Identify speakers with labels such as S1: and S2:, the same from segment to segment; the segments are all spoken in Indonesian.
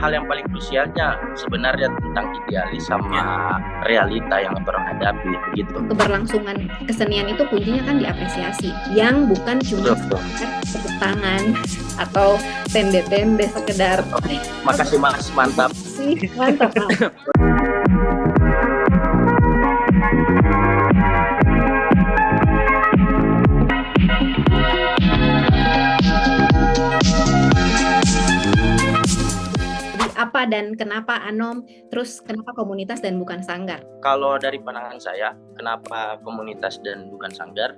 S1: hal yang paling krusialnya sebenarnya tentang idealis sama realita yang orang hadapi gitu.
S2: Keberlangsungan kesenian itu kuncinya kan diapresiasi, yang bukan cuma tepuk tangan atau tende-tende sekedar.
S1: Makasih Mas, mantap.
S2: Mantap. Apa dan kenapa Anom, terus kenapa komunitas dan bukan sanggar?
S1: Kalau dari pandangan saya, kenapa komunitas dan bukan sanggar?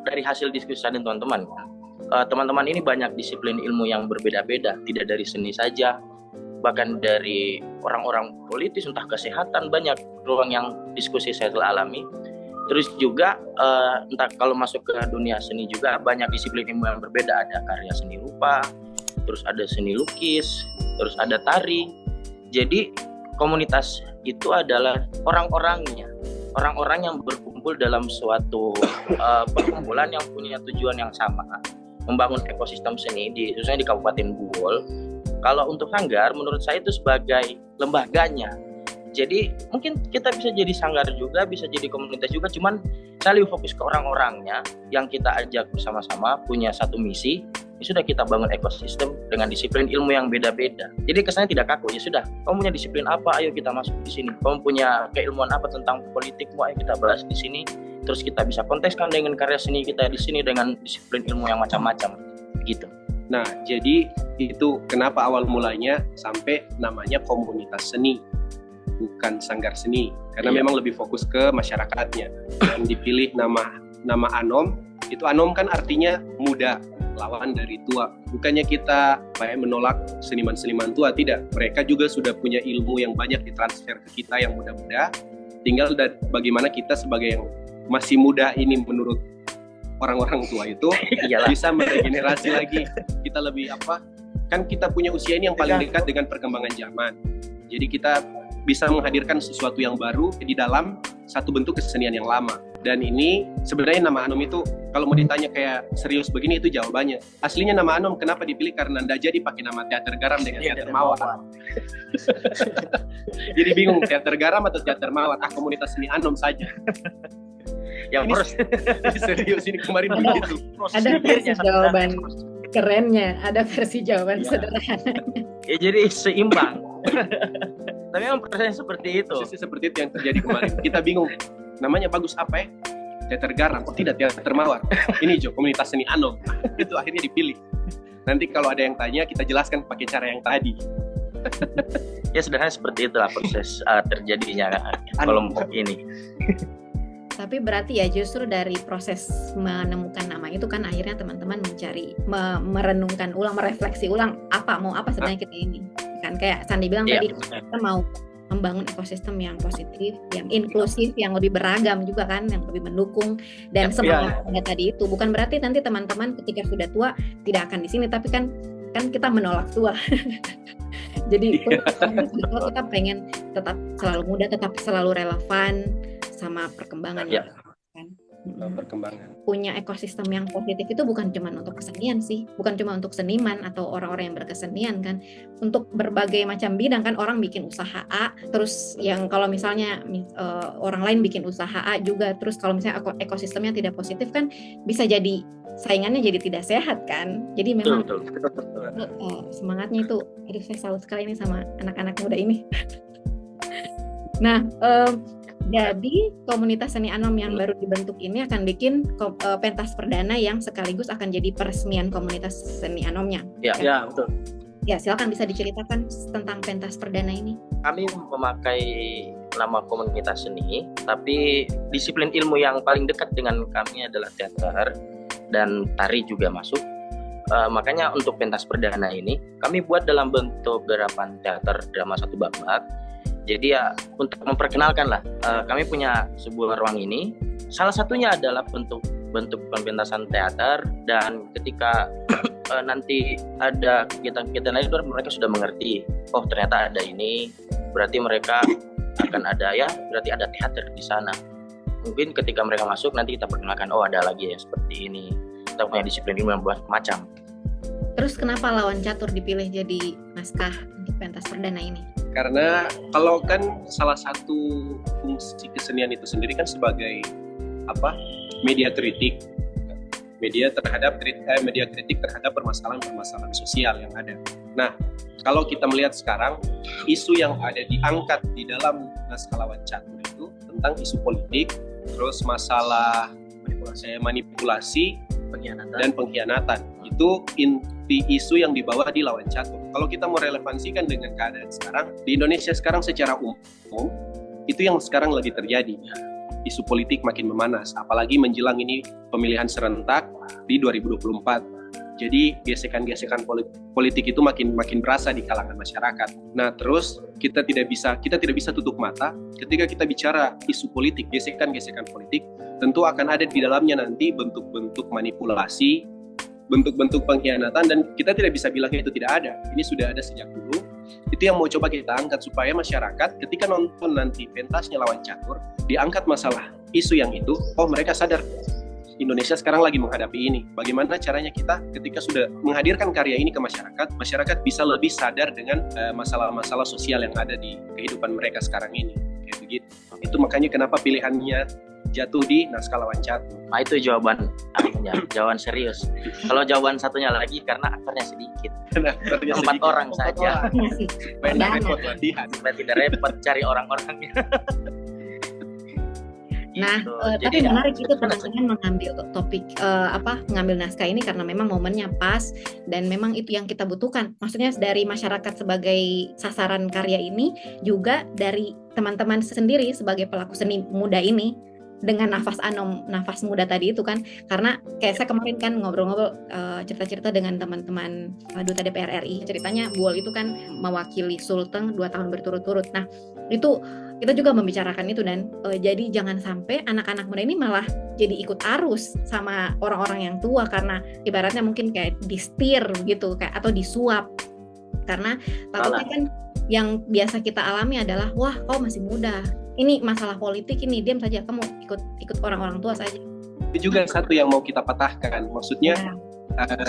S1: Dari hasil diskusi dan teman-teman, teman-teman ini banyak disiplin ilmu yang berbeda-beda, tidak dari seni saja, bahkan dari orang-orang politis, entah kesehatan, banyak ruang yang diskusi saya telah alami. Terus juga entah kalau masuk ke dunia seni juga banyak disiplin ilmu yang berbeda, ada karya seni rupa, terus ada seni lukis, terus ada tari. Jadi komunitas itu adalah orang-orangnya, orang-orang yang berkumpul dalam suatu perkumpulan yang punya tujuan yang sama, membangun ekosistem seni khususnya di Kabupaten Buwol. Kalau untuk sanggar, menurut saya itu sebagai lembaganya. Jadi mungkin kita bisa jadi sanggar juga, bisa jadi komunitas juga, cuman saya lebih fokus ke orang-orangnya yang kita ajak bersama-sama punya satu misi. Ya sudah, kita bangun ekosistem dengan disiplin ilmu yang beda-beda. Jadi kesannya tidak kaku, ya sudah, kamu punya disiplin apa, ayo kita masuk di sini. Kamu punya keilmuan apa tentang politikmu, ayo kita bahas di sini. Terus kita bisa kontekskan dengan karya seni kita di sini dengan disiplin ilmu yang macam-macam, gitu.
S3: Nah, jadi itu kenapa awal mulanya sampai namanya komunitas seni, bukan sanggar seni, karena memang lebih fokus ke masyarakatnya. Dan dipilih nama Anom, itu Anom kan artinya muda, lawan dari tua. Bukannya kita menolak seniman-seniman tua, tidak. Mereka juga sudah punya ilmu yang banyak ditransfer ke kita yang muda-muda. Tinggal bagaimana kita sebagai yang masih muda ini menurut orang-orang tua itu bisa meregenerasi lagi. Kita lebih kan kita punya usia ini yang paling dekat dengan perkembangan zaman. Jadi kita bisa menghadirkan sesuatu yang baru di dalam satu bentuk kesenian yang lama. Dan ini sebenarnya nama Anom itu kalau mau ditanya kayak serius begini, itu jawabannya. Aslinya nama Anom kenapa dipilih karena ndak jadi pakai nama Teater Garam dengan Teater Mawar. Jadi bingung Teater Garam atau Teater Mawar. Komunitas seni Anom saja.
S1: Yang
S3: ini serius ini kemarin begitu.
S2: Ada versi jawaban kerennya, ada versi jawaban sederhana.
S1: Ya jadi seimbang. Tapi memang prosesnya seperti itu.
S3: Prosesnya seperti itu yang terjadi kemarin. Kita bingung. Namanya bagus apa ya? Teater Garam. Oh tidak, Teater Mawar. Ini komunitas seni Anom. Itu akhirnya dipilih. Nanti kalau ada yang tanya, kita jelaskan pakai cara yang tadi.
S1: Ya sederhana seperti itulah proses terjadinya kelompok ini.
S2: Tapi berarti ya justru dari proses menemukan nama itu kan akhirnya teman-teman mencari, merenungkan ulang, merefleksi ulang mau apa sebenarnya kita ini. Kan kayak Sandi bilang tadi, kita mau membangun ekosistem yang positif, yang inklusif, yang lebih beragam juga kan, yang lebih mendukung dan semangatnya tadi itu. Bukan berarti nanti teman-teman ketika sudah tua tidak akan di sini, tapi kan kita menolak tua. Jadi kita pengen tetap selalu muda, tetap selalu relevan sama perkembangannya. Kan?
S3: Perkembangan.
S2: Punya ekosistem yang positif itu bukan cuma untuk kesenian sih, bukan cuma untuk seniman atau orang-orang yang berkesenian kan, untuk berbagai macam bidang kan. Orang bikin usaha A, terus yang kalau misalnya orang lain bikin usaha A juga, terus kalau misalnya ekosistemnya tidak positif kan bisa jadi saingannya jadi tidak sehat kan. Jadi memang betul. Semangatnya itu, saya salut sekali ini sama anak-anak muda ini. Nah, jadi komunitas seni Anom yang baru dibentuk ini akan bikin pentas perdana yang sekaligus akan jadi peresmian komunitas seni Anomnya.
S1: Ya, betul.
S2: Ya, silakan bisa diceritakan tentang pentas perdana ini.
S1: Kami memakai nama komunitas seni, tapi disiplin ilmu yang paling dekat dengan kami adalah teater dan tari juga masuk. Makanya untuk pentas perdana ini kami buat dalam bentuk garapan teater drama satu babak. Jadi ya untuk memperkenalkan lah, kami punya sebuah ruang ini. Salah satunya adalah bentuk pementasan teater, dan ketika nanti ada kegiatan-kegiatan lain, mereka sudah mengerti, oh ternyata ada ini, berarti mereka akan ada berarti ada teater di sana. Mungkin ketika mereka masuk nanti kita perkenalkan, oh ada lagi ya seperti ini. Kita punya disiplin ilmu yang macam.
S2: Terus kenapa lawan catur dipilih jadi naskah pentas perdana ini?
S3: Karena kalau kan salah satu fungsi kesenian itu sendiri kan sebagai media kritik, media kritik terhadap permasalahan sosial yang ada. Nah, kalau kita melihat sekarang isu yang ada diangkat di dalam naskah lawan catur itu tentang isu politik, terus masalah manipulasi dan pengkhianatan. Itu inti isu yang dibawa di lawan catur. Kalau kita mau relevansikan dengan keadaan sekarang di Indonesia sekarang secara umum, itu yang sekarang lagi terjadi. Isu politik makin memanas, apalagi menjelang ini pemilihan serentak di 2024. Jadi gesekan-gesekan politik itu makin berasa di kalangan masyarakat. Nah, terus kita tidak bisa tutup mata ketika kita bicara isu politik, gesekan-gesekan politik, tentu akan ada di dalamnya nanti bentuk-bentuk manipulasi, bentuk-bentuk pengkhianatan, dan kita tidak bisa bilang itu tidak ada. Ini sudah ada sejak dulu. Itu yang mau coba kita angkat supaya masyarakat ketika nonton nanti pentasnya lawan catur, diangkat masalah isu yang itu, oh mereka sadar Indonesia sekarang lagi menghadapi ini. Bagaimana caranya kita ketika sudah menghadirkan karya ini ke masyarakat bisa lebih sadar dengan masalah-masalah sosial yang ada di kehidupan mereka sekarang ini. Kayak begitu. Itu makanya kenapa pilihannya jatuh di naskah lawan catur.
S1: Nah, itu jawaban akhirnya, jawaban serius. Kalau jawaban satunya lagi karena aktornya sedikit. 4 orang saja.
S3: Supaya tidak repot latihan.
S1: Supaya tidak repot cari orang-orangnya.
S2: Nah, tapi menarik itu teman-teman mengambil topik mengambil naskah ini karena memang momennya pas dan memang itu yang kita butuhkan. Maksudnya dari masyarakat sebagai sasaran karya ini, juga dari teman-teman sendiri sebagai pelaku seni muda ini dengan nafas muda tadi itu kan. Karena kayak saya kemarin kan ngobrol-ngobrol cerita-cerita dengan teman-teman Duta DPR RI. Ceritanya Buol itu kan mewakili Sulteng 2 tahun berturut-turut. Nah, itu kita juga membicarakan itu dan jadi jangan sampai anak-anak muda ini malah jadi ikut arus sama orang-orang yang tua karena ibaratnya mungkin kayak disetir gitu kayak atau disuap. Karena takutnya kan yang biasa kita alami adalah wah kau masih muda, ini masalah politik ini diam saja, kamu ikut orang-orang tua saja.
S3: Itu juga satu yang mau kita patahkan, maksudnya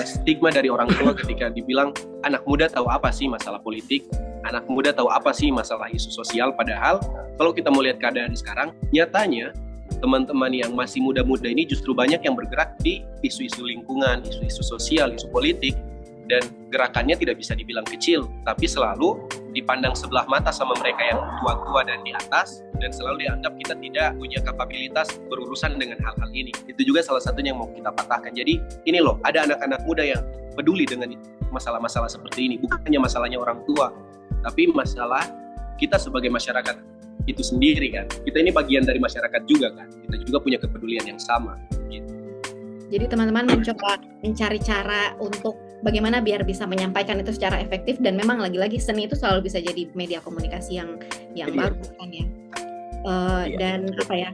S3: stigma dari orang tua ketika dibilang anak muda tahu apa sih masalah politik, anak muda tahu apa sih masalah isu sosial, padahal kalau kita mau lihat keadaan sekarang, nyatanya teman-teman yang masih muda-muda ini justru banyak yang bergerak di isu-isu lingkungan, isu-isu sosial, isu politik, dan gerakannya tidak bisa dibilang kecil, tapi selalu dipandang sebelah mata sama mereka yang tua-tua dan di atas, dan selalu dianggap kita tidak punya kapabilitas berurusan dengan hal-hal ini. Itu juga salah satunya yang mau kita patahkan. Jadi ini loh, ada anak-anak muda yang peduli dengan masalah-masalah seperti ini, bukan hanya masalahnya orang tua, tapi masalah kita sebagai masyarakat itu sendiri kan. Kita ini bagian dari masyarakat juga kan, kita juga punya kepedulian yang sama gitu.
S2: Jadi teman-teman mencoba mencari cara untuk bagaimana biar bisa menyampaikan itu secara efektif, dan memang lagi-lagi seni itu selalu bisa jadi media komunikasi yang bagus kan ya. Dan apa ya,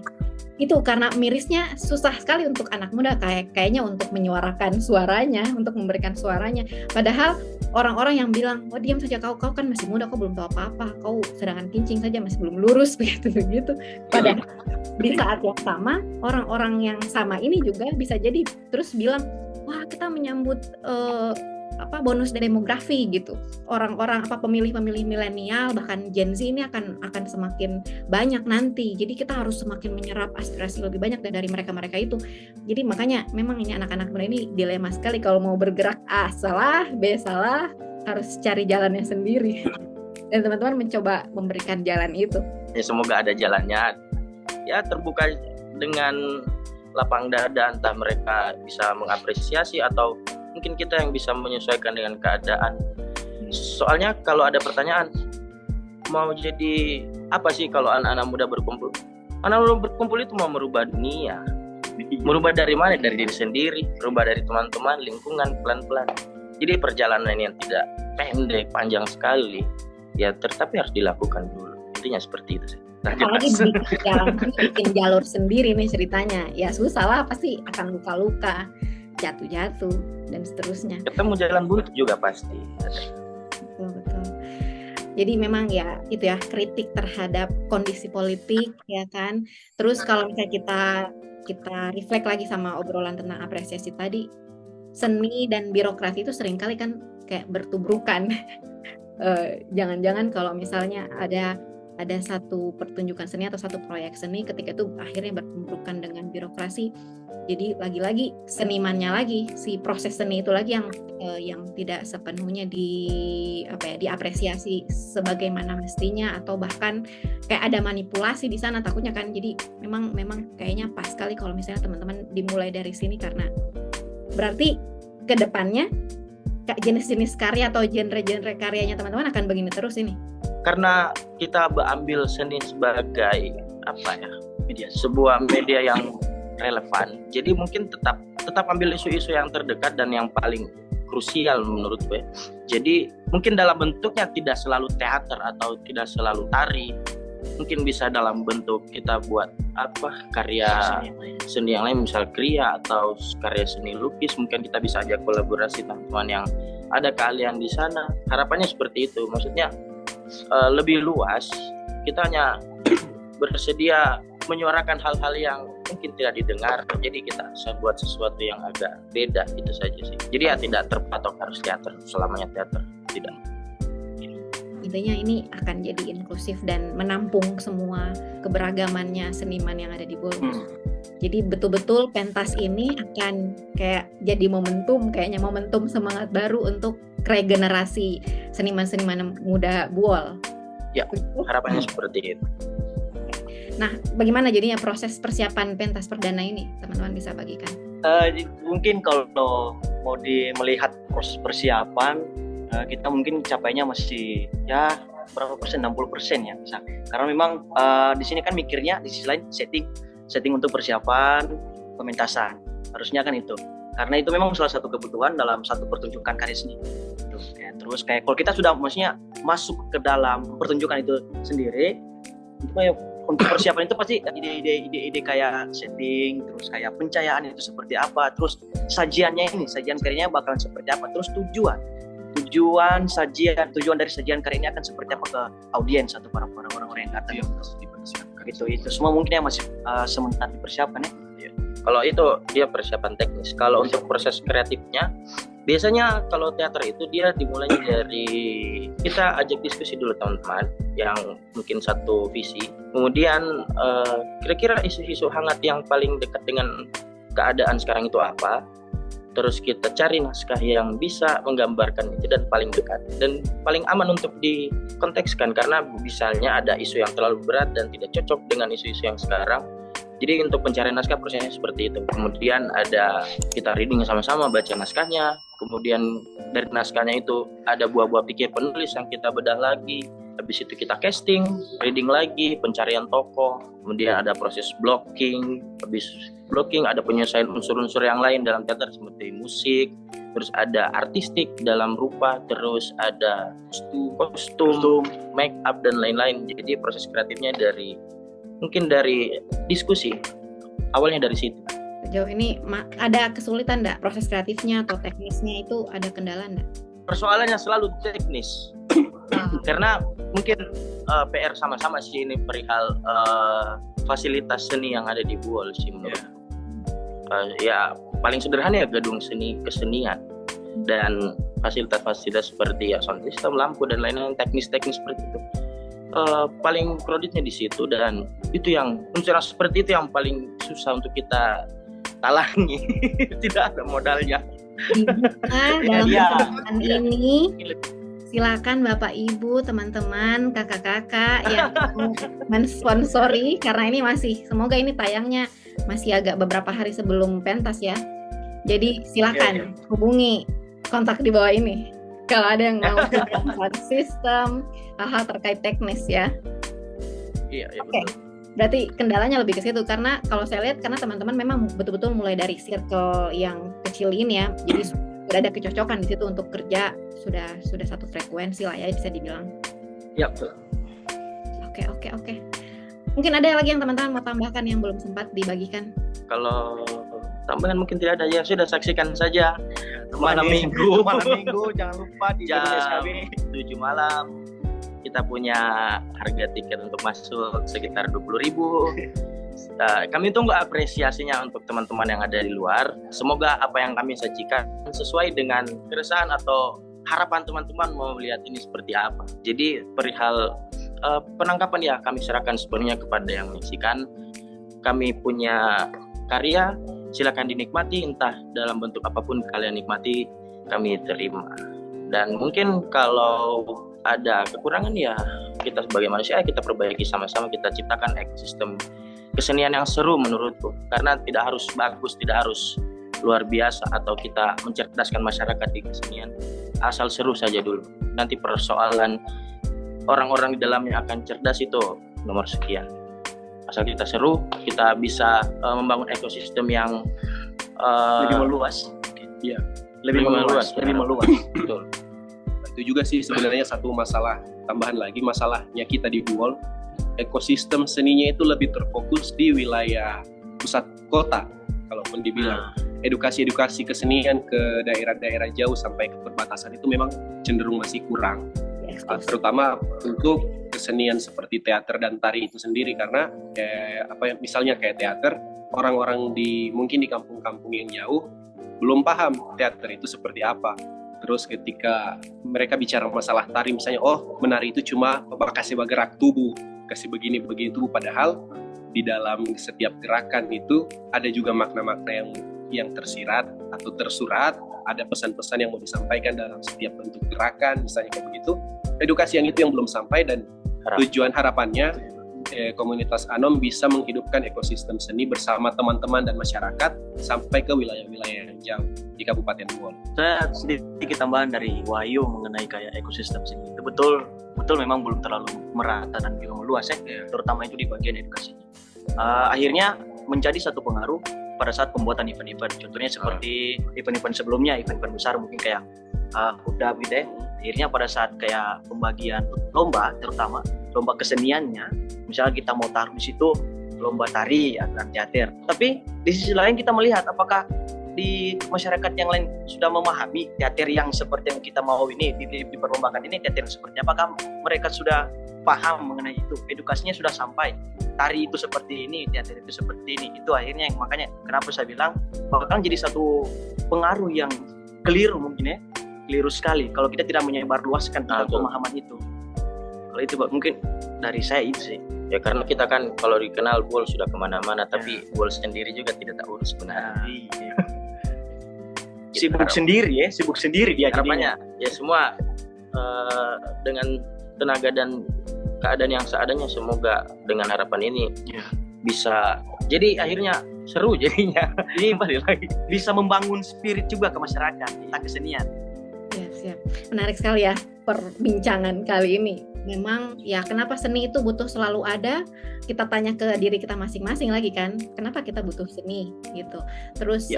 S2: itu karena mirisnya susah sekali untuk anak muda kayaknya untuk menyuarakan suaranya, untuk memberikan suaranya. Padahal orang-orang yang bilang, oh diam saja kau kan masih muda, kau belum tahu apa-apa, kau sedangkan kincing saja masih belum lurus begitu. Padahal di saat yang sama orang-orang yang sama ini juga bisa jadi terus bilang, wah kita menyambut bonus demografi gitu. Orang-orang pemilih-pemilih milenial bahkan Gen Z ini akan semakin banyak nanti. Jadi kita harus semakin menyerap aspirasi lebih banyak dari mereka-mereka itu. Jadi makanya memang ini anak-anak muda ini dilema sekali kalau mau bergerak A salah, B salah, harus cari jalannya sendiri. Dan teman-teman mencoba memberikan jalan itu.
S1: Ya semoga ada jalannya. Ya terbuka dengan lapang dada, entah mereka bisa mengapresiasi atau mungkin kita yang bisa menyesuaikan dengan keadaan. Soalnya kalau ada pertanyaan, mau jadi apa sih kalau anak-anak muda berkumpul? Anak muda berkumpul itu mau merubah dunia. Merubah dari mana? Dari diri sendiri, merubah dari teman-teman, lingkungan, pelan-pelan. Jadi perjalanan yang tidak pendek, panjang sekali. Ya tapi harus dilakukan dulu. Intinya seperti itu sih.
S2: Apalagi bikin jalur sendiri nih ceritanya. Ya susah lah, pasti akan luka-luka, jatuh-jatuh dan seterusnya.
S1: Ketemu jalan buntu juga pasti.
S2: Betul. Jadi memang ya itu ya, kritik terhadap kondisi politik ya kan. Terus kalau misalnya kita reflect lagi sama obrolan tentang apresiasi tadi, seni dan birokrasi itu seringkali kan kayak bertubrukan. jangan-jangan kalau misalnya ada satu pertunjukan seni atau satu proyek seni, ketika itu akhirnya bertumpukan dengan birokrasi, jadi lagi-lagi senimannya lagi, si proses seni itu lagi yang tidak sepenuhnya diapresiasi sebagaimana mestinya, atau bahkan kayak ada manipulasi di sana takutnya kan. Jadi memang kayaknya pas sekali kalau misalnya teman-teman dimulai dari sini, karena berarti ke depannya jenis-jenis karya atau genre-genre karyanya teman-teman akan begini terus ini.
S1: Karena kita ambil seni sebagai sebuah media yang relevan, jadi mungkin tetap ambil isu-isu yang terdekat dan yang paling krusial menurut gue. Jadi mungkin dalam bentuknya tidak selalu teater atau tidak selalu tari, mungkin bisa dalam bentuk kita buat karya seni yang lain, misal kriya atau karya seni lukis. Mungkin kita bisa ajak kolaborasi teman-teman yang ada keahlian di sana. Harapannya seperti itu, maksudnya lebih luas. Kita hanya bersedia menyuarakan hal-hal yang mungkin tidak didengar, jadi kita buat sesuatu yang agak beda, itu saja sih. Jadi ya tidak terpatok harus teater, selamanya teater, tidak.
S2: Intinya ini akan jadi inklusif dan menampung semua keberagamannya seniman yang ada di Boulus. Jadi betul-betul pentas ini akan kayak jadi momentum semangat baru untuk regenerasi seniman-seniman muda Buol.
S1: Ya, harapannya seperti itu.
S2: Nah, bagaimana jadinya proses persiapan pentas perdana ini? Teman-teman bisa bagikan.
S4: Mungkin kalau mau melihat proses persiapan, kita mungkin capainya masih ya berapa persen, 60% ya bisa. Karena memang di sini kan mikirnya di sisi lain setting untuk persiapan pementasan. Harusnya kan itu. Karena itu memang salah satu kebutuhan dalam satu pertunjukan karya seni. Terus kayak kalau kita sudah maksudnya masuk ke dalam pertunjukan itu sendiri, itu kayak untuk persiapan itu pasti ide-ide kayak setting, terus kayak pencahayaan itu seperti apa, terus sajian karyanya bakalan seperti apa, terus tujuan dari sajian karya ini akan seperti apa ke audiens atau para orang-orang yang datang. Itu semua mungkin yang masih sementara dipersiapkan ya.
S1: Kalau itu dia persiapan teknis. Kalau untuk proses kreatifnya, biasanya kalau teater itu dia dimulai dari kita ajak diskusi dulu teman-teman yang mungkin satu visi. Kemudian kira-kira isu-isu hangat yang paling dekat dengan keadaan sekarang itu apa. Terus kita cari naskah yang bisa menggambarkan itu dan paling dekat dan paling aman untuk dikontekskan, karena misalnya ada isu yang terlalu berat dan tidak cocok dengan isu-isu yang sekarang. Jadi untuk pencarian naskah prosesnya seperti itu. Kemudian ada kita reading sama-sama, baca naskahnya. Kemudian dari naskahnya itu ada buah-buah pikir penulis yang kita bedah lagi. Habis itu kita casting, reading lagi, pencarian tokoh. Kemudian ada proses blocking. Habis blocking ada penyelesaian unsur-unsur yang lain dalam teater seperti musik. Terus ada artistik dalam rupa. Terus ada kostum, make up dan lain-lain. Jadi proses kreatifnya mungkin dari diskusi, awalnya dari situ.
S2: Sejauh ini ada kesulitan enggak proses kreatifnya atau teknisnya, itu ada kendala enggak?
S1: Persoalannya selalu teknis. Karena mungkin PR sama-sama sih ini perihal fasilitas seni yang ada di Buol sih menurut. Ya paling sederhana ya gedung seni kesenian dan fasilitas-fasilitas seperti ya sound system, lampu dan lain-lain, teknis-teknis seperti itu. Paling kreditnya di situ, dan itu yang unsur seperti itu yang paling susah untuk kita talangi. Tidak ada modalnya.
S2: Dalam kesempatan ini silakan Bapak Ibu, teman-teman, kakak-kakak yang mensponsori, karena ini semoga ini tayangnya masih agak beberapa hari sebelum pentas ya. Jadi silakan hubungi kontak di bawah ini kalau ada yang mau sound system, hal-hal terkait teknis ya.
S1: Iya,
S2: Oke. Berarti kendalanya lebih ke situ, karena kalau saya lihat karena teman-teman memang betul-betul mulai dari circle yang kecil ini ya. Jadi sudah ada kecocokan di situ untuk kerja, sudah satu frekuensi lah ya bisa dibilang.
S1: Iya, betul.
S2: Oke. Mungkin ada lagi yang teman-teman mau tambahkan yang belum sempat dibagikan?
S1: Kalau tambahan mungkin tidak ada, ya sudah saksikan saja malam minggu jangan lupa di jam 7 malam kita punya harga tiket untuk masuk sekitar 20.000. Kami tunggu apresiasinya untuk teman-teman yang ada di luar. Semoga apa yang kami sajikan sesuai dengan keresahan atau harapan teman-teman mau melihat ini seperti apa. Jadi perihal penangkapan ya kami serahkan sepenuhnya kepada yang menyaksikan. Kami punya karya, silakan dinikmati, entah dalam bentuk apapun kalian nikmati, kami terima. Dan mungkin kalau ada kekurangan ya kita sebagai manusia kita perbaiki sama-sama, kita ciptakan ekosistem kesenian yang seru menurutku. Karena tidak harus bagus, tidak harus luar biasa atau kita mencerdaskan masyarakat di kesenian, asal seru saja dulu. Nanti persoalan orang-orang di dalamnya akan cerdas itu nomor sekian. Asal kita seru, kita bisa membangun ekosistem yang
S4: lebih meluas.
S3: Iya,
S4: Lebih meluas.
S1: Betul.
S3: itu juga sih sebenarnya satu masalah tambahan lagi, masalahnya kita di Buol, ekosistem seninya itu lebih terfokus di wilayah pusat kota. Kalaupun dibilang edukasi kesenian ke daerah-daerah jauh sampai ke perbatasan itu memang cenderung masih kurang, terutama untuk kesenian seperti teater dan tari itu sendiri. Karena misalnya kayak teater, orang-orang mungkin di kampung-kampung yang jauh belum paham teater itu seperti apa. Terus ketika mereka bicara masalah tari, misalnya, oh menari itu cuma kasih bergerak tubuh, kasih begini tubuh, padahal di dalam setiap gerakan itu ada juga makna-makna yang tersirat atau tersurat, ada pesan-pesan yang mau disampaikan dalam setiap bentuk gerakan, misalnya kayak begitu. Edukasi yang itu yang belum sampai, dan tujuan harapannya komunitas Anom bisa menghidupkan ekosistem seni bersama teman-teman dan masyarakat sampai ke wilayah-wilayah yang jauh di Kabupaten Buol.
S4: Saya sedikit tambahan dari Wahyu mengenai kayak ekosistem seni itu betul memang belum terlalu merata dan juga meluas terutama itu di bagian edukasinya. Akhirnya menjadi satu pengaruh pada saat pembuatan event-event. Contohnya seperti event-event sebelumnya, event-event besar mungkin kayak Hudab gitu ya. Akhirnya pada saat kayak pembagian lomba, terutama lomba keseniannya, misalnya kita mau taruh di situ lomba tari dan teater. Tapi di sisi lain kita melihat apakah di masyarakat yang lain sudah memahami teater yang seperti yang kita mau ini di perlombakan ini, teater seperti apakah mereka sudah paham mengenai itu, edukasinya sudah sampai, tari itu seperti ini, teater itu seperti ini. Itu akhirnya makanya kenapa saya bilang bakal jadi satu pengaruh yang keliru mungkin ya, keliru sekali kalau kita tidak menyebarluaskan tentang pemahaman itu. Kalau itu mungkin dari saya itu sih.
S1: Ya karena kita kan kalau dikenal Buol sudah kemana-mana, tapi Buol sendiri juga tidak tahu urus sebenarnya.
S4: Sibuk sendiri dia
S1: harapannya ya semua dengan tenaga dan keadaan yang seadanya, semoga dengan harapan ini bisa jadi akhirnya seru jadinya.
S4: Ini balik lagi bisa membangun spirit juga ke masyarakat tentang kesenian.
S2: Siap. Menarik sekali ya perbincangan kali ini. Memang ya kenapa seni itu butuh selalu ada, kita tanya ke diri kita masing-masing lagi kan, kenapa kita butuh seni gitu. Terus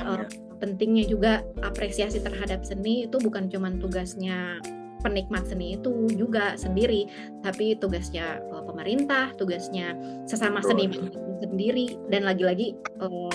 S2: pentingnya juga apresiasi terhadap seni itu bukan cuma tugasnya penikmat seni itu juga sendiri, tapi tugasnya pemerintah, tugasnya sesama seniman sendiri, dan lagi-lagi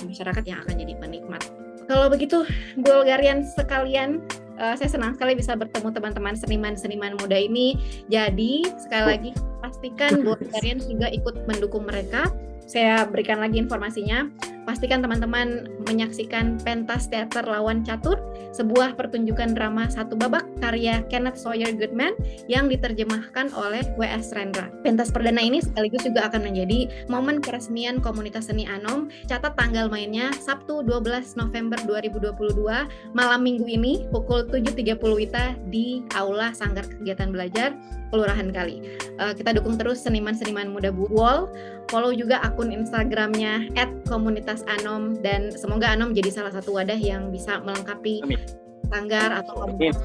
S2: masyarakat yang akan jadi penikmat. Kalau begitu, Bulgarian sekalian, saya senang sekali bisa bertemu teman-teman seniman-seniman muda ini. Jadi sekali lagi pastikan Bulgarian juga ikut mendukung mereka. Saya berikan lagi informasinya. Pastikan teman-teman menyaksikan Pentas Teater Lawan Catur, sebuah pertunjukan drama satu babak karya Kenneth Sawyer Goodman yang diterjemahkan oleh W.S. Rendra. Pentas perdana ini sekaligus juga akan menjadi momen peresmian komunitas seni Anom. Catat tanggal mainnya Sabtu 12 November 2022, malam minggu ini pukul 7.30 WITA di Aula Sanggar Kegiatan Belajar Kelurahan Kali. Kita dukung terus seniman-seniman muda Buol. Follow juga akun Instagramnya @komunitasanom, dan semoga Anom jadi salah satu wadah yang bisa melengkapi sanggar atau komunitas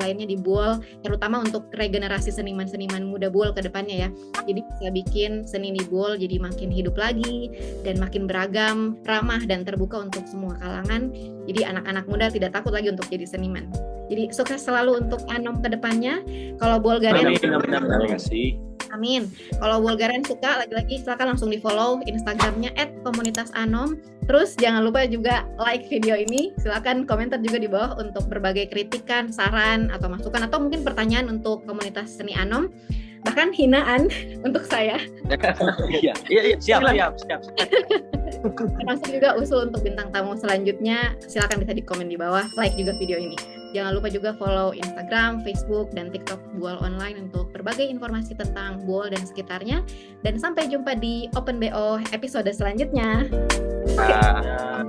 S2: lainnya di Buol, terutama untuk regenerasi seniman-seniman muda Buol ke depannya ya. Jadi bisa bikin seni di Buol jadi makin hidup lagi dan makin beragam, ramah dan terbuka untuk semua kalangan. Jadi anak-anak muda tidak takut lagi untuk jadi seniman. Jadi sukses selalu untuk Anom ke depannya. Kalau Bulgarian,
S3: terima kasih.
S2: Amin. Kalau Bulgarian suka, lagi-lagi silakan langsung di-follow Instagramnya @komunitasanom. Terus jangan lupa juga like video ini. Silakan komentar juga di bawah untuk berbagai kritikan, saran, atau masukan, atau mungkin pertanyaan untuk komunitas seni Anom. Bahkan hinaan untuk saya.
S4: Iya, siap.
S2: Termasuk juga usul untuk bintang tamu selanjutnya. Silakan bisa di komen di bawah. Like juga video ini. Jangan lupa juga follow Instagram, Facebook, dan TikTok Buol Online untuk berbagai informasi tentang Buol dan sekitarnya. Dan sampai jumpa di Open BO episode selanjutnya.
S1: Nah,